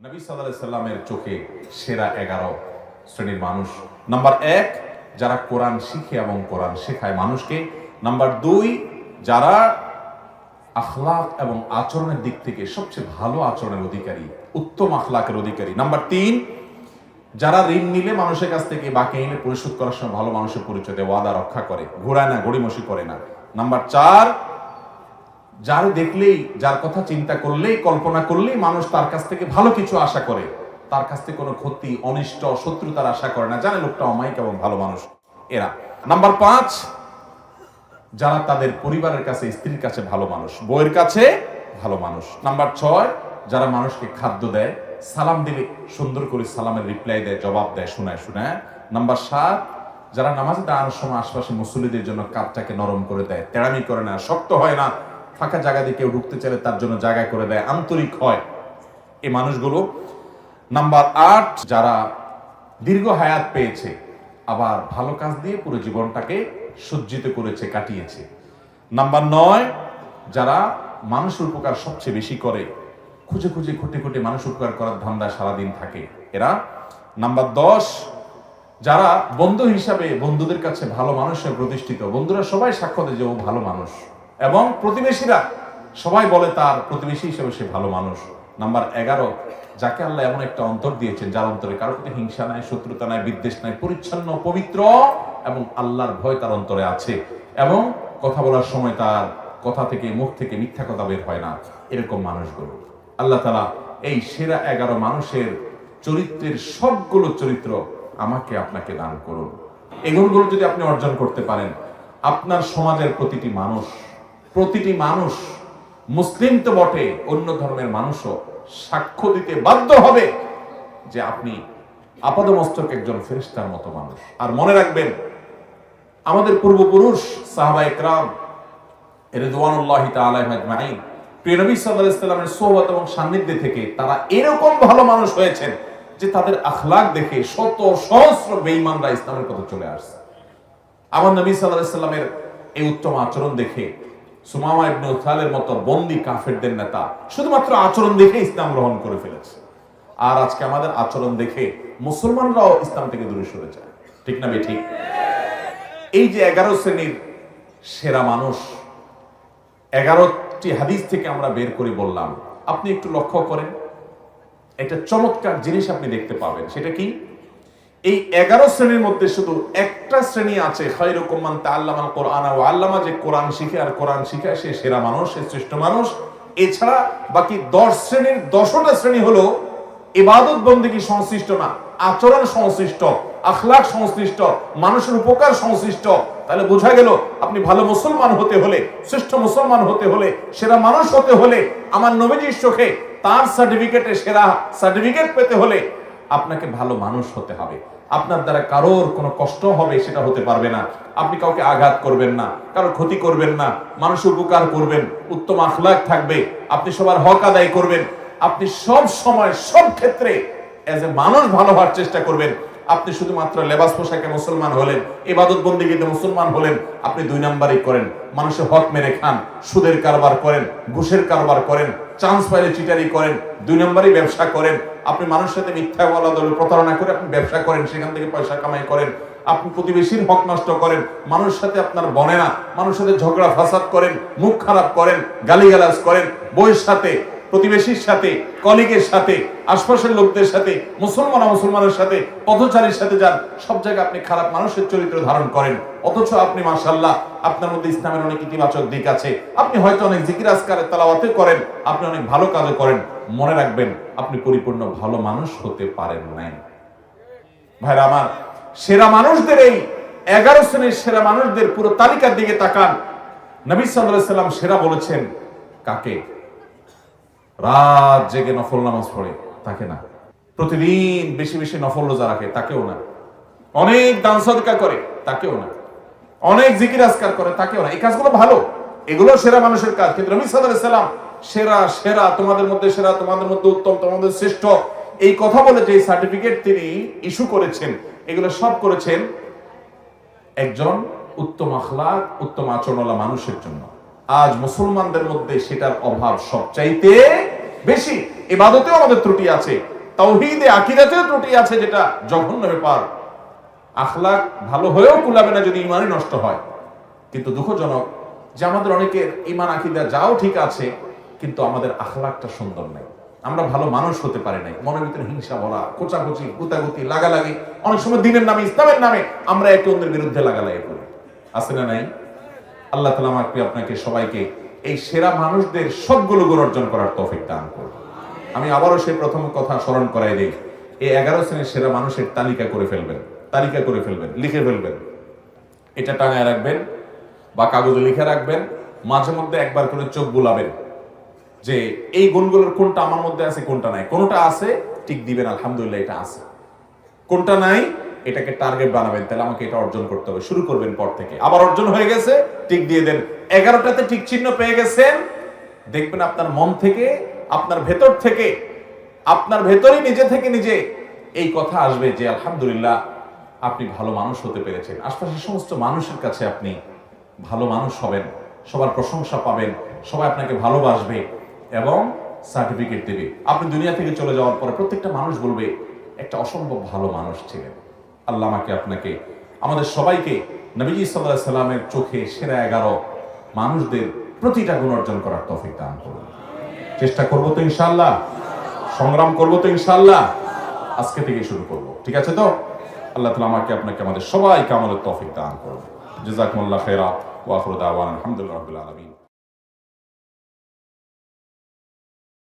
নবী সাল্লাল্লাহু আলাইহি সাল্লামের চোখে সেরা 11 শ্রেণীর মানুষ। নাম্বার 1, যারা কোরআন শিখে এবং কোরআন শেখায় মানুষকে। নাম্বার 2, যারা আখলাক এবং আচরণের দিক থেকে সবচেয়ে ভালো আচরণের অধিকারী, উত্তম আখলাকের অধিকারী। নাম্বার 3, যারা ঋণ নিলে মানুষের কাছ থেকে বাকি নিলে পরিশোধ করার সময় ভালো মানুষের পরিচয় দেয়, ওয়াদা রক্ষা করে, ঘোরায় না, গড়িমসি করে না। নাম্বার 4, যার দেখলেই, যার কথা চিন্তা করলেই, কল্পনা করলেই মানুষ তার কাছ থেকে ভালো কিছু আশা করে, তার কাছ থেকে কোনো ক্ষতি, অনিষ্ট, শত্রুতার আশা করে না, জানে লোকটা অমায়িক এবং ভালো মানুষ এরা। নাম্বার 5, যারা তাদের পরিবারের কাছে, স্ত্রীর কাছে ভালো মানুষ, বউয়ের কাছে ভালো মানুষ। নাম্বার 6, যারা মানুষকে খাদ্য দেয়, সালাম দিলে সুন্দর করে সালামের রিপ্লাই দেয়, জবাব দেয়, শোনায়। নাম্বার 7, যারা নামাজে দাঁড়ানোর সময় আশপাশে মুসল্লিদের জন্য কাঁধটাকে নরম করে দেয়, তেড়ামি করে না, শক্ত হয় না, ফাঁকা জায়গা দিয়ে কেউ ঢুকতে চাইলে তার জন্য জায়গা করে দেয়, আন্তরিক হয় এই মানুষগুলো। নাম্বার 8, যারা দীর্ঘ হায়াত পেয়েছে, আবার ভালো কাজ দিয়ে পুরো জীবনটাকে সজ্জিত করেছে, কাটিয়েছে। নাম্বার 9, যারা মানুষের উপকার সবচেয়ে বেশি করে, খুঁজে খুঁজে খুঁটে খুঁটে মানুষ উপকার করার ধান্দায় সারাদিন থাকে এরা। নাম্বার 10, যারা বন্ধু হিসাবে বন্ধুদের কাছে ভালো মানুষের প্রতিষ্ঠিত, বন্ধুরা সবাই সাক্ষ্য দেয় যে ও ভালো মানুষ, এবং প্রতিবেশীরা সবাই বলে তার প্রতিবেশী হিসেবে সে ভালো মানুষ। নাম্বার 11, যাকে আল্লাহ এমন একটা অন্তর দিয়েছেন যার অন্তরে কারোর প্রতি হিংসা নাই, শত্রুতা নাই, বিদ্বেষ নাই, পরিচ্ছন্ন, পবিত্র এবং আল্লাহর ভয় তার অন্তরে আছে, এবং কথা বলার সময় তার কথা থেকে, মুখ থেকে মিথ্যা কথা বের হয় না। এরকম মানুষগুলো আল্লাহ তাআলা এই সেরা 11 মানুষের চরিত্রের সবগুলো চরিত্র আমাকে আপনাকে দান করুন। এগুলো যদি আপনি অর্জন করতে পারেন, আপনার সমাজের প্রতিটি মানুষ, মুসলিম তো বটে, অন্য ধর্মের মানুষও সাক্ষ্য দিতে বাধ্য হবে যে আপনি আপাদমস্তক একজন ফেরেশতার মতো মানুষ। আর মনে রাখবেন, আমাদের পূর্বপুরুষ সাহাবায়ে কেরাম রিদওয়ানুল্লাহি তাআলা আজমাইন, প্রিয় নবী সাল্লাল্লাহু আলাইহি ওয়াসাল্লামের সোহবত এবং সান্নিধ্যে থেকে তারা এরকম ভালো মানুষ হয়েছেন যে তাদের আখলাক দেখে শত সহস্র বেঈমানরা ইসলামের পথে চলে আসছে। আমার নবী সাল্লাল্লাহু আলাইহি ওয়াসাল্লামের এই উত্তম আচরণ দেখে সুমামা ইবনে উসালের মতো বন্দী কাফেরদের নেতা শুধুমাত্র আচরণ দেখে ইসলাম গ্রহণ করে ফেলেছে। আর আজকে আমাদের আচরণ দেখে মুসলমানরাও ইসলাম থেকে দূরে সরে যায়। ঠিক না বেঠিক? এই যে 11 শ্রেণীর সেরা মানুষ, 11টি হাদিস থেকে আমরা বের করে বললাম, আপনি একটু লক্ষ্য করেন, একটা চমৎকার জিনিস আপনি দেখতে পাবেন। সেটা কি? এই 11 শ্রেণীর মধ্যে শুধু একটা শ্রেণী আছে, খায়রুকুম মান তাআল্লামাল কুরআনা ওয়া আল্লামা, যে কোরআন শিখে আর কোরআন শিখায় সে সেরা মানুষ, সে শ্রেষ্ঠ মানুষ। এছাড়া বাকি 10 শ্রেণীর 10টা শ্রেণী হলো ইবাদত বন্দেগী সংশ্লিষ্ট না, আচরণ সংশ্লিষ্ট, আখলাক সংশ্লিষ্ট, মানুষের উপকার সংশ্লিষ্ট। তাহলে বোঝা গেল, আপনি ভালো মুসলমান হতে হলে, শ্রেষ্ঠ মুসলমান হতে হলে, সেরা মানুষ হতে হলে, আমার নবীজির চোখে তার সার্টিফিকেটে সেরা সার্টিফিকেট পেতে হলে আপনাকে ভালো মানুষ হতে হবে। আপনার দ্বারা কারোর কোনো কষ্ট হবে সেটা হতে পারবে না। আপনি কাউকে আঘাত করবেন না, কারোর ক্ষতি করবেন না, মানুষের উপকার করবেন, উত্তম আখলাক থাকবে, আপনি সবার হক আদায় করবেন, আপনি সব সময় সব ক্ষেত্রে এজ এ মানুষ ভালো হওয়ার চেষ্টা করবেন। আপনি শুধুমাত্র লেবাস পোশাকে মুসলমান হলেন, ইবাদত বন্দেগীতে মুসলমান হলেন, আপনি 2 নাম্বারই করেন, মানুষের হক মেরে খান, সুদের কারবার করেন, ঘুষের কারবার করেন, চান্স পাইলে চিটারি করেন, 2 নাম্বারই ব্যবসা করেন, আপনি মানুষের সাথে মিথ্যা বলা দলে প্রতারণা করে আপনি ব্যবসা করেন, সেখান থেকে পয়সা কামাই করেন, আপনি প্রতিবেশীর হক নষ্ট করেন, মানুষের সাথে আপনার বনে না, মানুষের সাথে ঝগড়া ফাসাদ করেন, মুখ খারাপ করেন, গালিগালাজ করেন, বউয়ের সাথে, প্রতিবেশীর সাথে, কলিগের সাথে, আশপাশের লোকদের সাথে, মুসলমানের সাথে, পথচারীর সাথে যান, সব জায়গায় আপনি খারাপ মানুষের চরিত্র ধারণ করেন। অথচ আপনি মাশাআল্লাহ, আপনার মধ্যে ইসলামের অনেক ইতিবাচক দিক আছে, আপনি হয়তো অনেক জিকির আজকার তেলাওয়াত করেন, আপনি অনেক ভালো কাজও করেন। মনে রাখবেন, আপনি পরিপূর্ণ ভালো মানুষ হতে পারেন নাই। ভাইরা আমার, সেরা মানুষদের এই 11 শ্রেণীর সেরা মানুষদের পুরো তালিকার দিকে তাকান। নবী সাল্লাল্লাহু আলাইহি ওয়াসাল্লাম সেরা বলেছেন কাকে? রাত জেগে নফল নামাজ পড়ে তাকে না, প্রতিদিন বেশি বেশি নফল রোজা রাখে তাকেও না, অনেক দান সদকা করে তাকেও না, অনেক জিকির আজকার করে তাকেও না। এই কাজগুলো ভালো, এগুলো সেরা মানুষের কাজ। কিন্তু নবী সাল্লাল্লাহু আলাইহি ওয়াসাল্লাম সেরা, তোমাদের মধ্যে সেরা, তোমাদের মধ্যে উত্তম, তোমাদের শ্রেষ্ঠ, এই কথা বলে যে সার্টিফিকেট তিনি ইস্যু করেছেন, এগুলো সব করেছেন একজন উত্তম আখলাক, উত্তম আচরণওয়ালা মানুষের জন্য। আজ মুসলমানদের মধ্যে সেটার অভাব সবচাইতে বেশি। ইবাদতেও আমাদের ত্রুটি আছে, তাওহীদে আকীদাতেও ত্রুটি আছে, যেটা জঘন্য ব্যাপার। আখলাক ভালো হয়েও কুলাবে না যদি ঈমানই নষ্ট হয়। কিন্তু দুঃখজনক যে আমাদের অনেকের ঈমান আকীদা যাও ঠিক আছে, কিন্তু আমাদের আখলাকটা সুন্দর নাই। আমরা ভালো মানুষ হতে পারি নাই, মনের ভিতরে হিংসা ভরা, কোচাকুচি, গুতাগুতি, লাগালাগি, অনেক সময় দিনের নামে, ইসলামের নামে আমরা একে অন্যের বিরুদ্ধে লাগালাগি করি। আছে না নাই? আল্লাহ তাআলা আমাকে আপনাকে সবাইকে এই সেরা মানুষদের সবগুলো গুণ অর্জন করার তৌফিক দান করুন। আমি আবারও সেই প্রথম কথা স্মরণ করাই দিই, এই 11 শ্রেণীর সেরা মানুষের তালিকা করে ফেলবেন, লিখে ফেলবেন। এটা টাঙায় রাখবেন বা কাগজে লিখে রাখবেন। মাঝে মধ্যে একবার করে চোখ বুলাবেন যে এই গুণগুলোর কোনটা আমার মধ্যে আছে, কোনটা নাই। কোনটা আছে টিক দিবেন, আলহামদুলিল্লাহ এটা আছে। কোনটা নাই এটাকে টার্গেট বানাবেন, তাহলে আমাকে এটা অর্জন করতে হবে। শুরু করবেন পর থেকে। আবার অর্জন হয়ে গেছে, টিক দিয়ে দেন। 11টাতে টিক চিহ্ন পেয়ে গেছেন, দেখবেন আপনার মন থেকে, আপনার ভেতর থেকে, আপনার ভেতরেই নিজে থেকে নিজে এই কথা আসবে যে আলহামদুলিল্লাহ আপনি ভালো মানুষ হতে পেরেছেন। আশপাশের সমস্ত মানুষের কাছে আপনি ভালো মানুষ হবেন, সবার প্রশংসা পাবেন, সবাই আপনাকে ভালোবাসবে এবং সার্টিফিকেট দেবে। আপনি দুনিয়া থেকে চলে যাওয়ার পরে প্রত্যেকটা মানুষ বলবে একটা অসম্ভব ভালো মানুষ ছিলেন। আল্লাহ আমাকে আপনাকে, আমাদের সবাইকে নবীজি সাল্লাল্লাহু আলাইহি সাল্লামের চোখে সেরা 11 মানুষদের প্রতিটা গুণ অর্জন করার তৌফিক দান করুন। চেষ্টা করব তো ইনশাআল্লাহ, সংগ্রাম করব তো ইনশাআল্লাহ, আজকে থেকে শুরু করব। ঠিক আছে তো? আল্লাহ তাআলা আমাকে আপনাকে আমাদের সবাইকে আমলের তৌফিক দান করুন। জাযাকুমুল্লাহু খাইরা ওয়া আখিরু দাওয়ানা আলহামদুলিল্লাহি রাব্বিল আলামিন।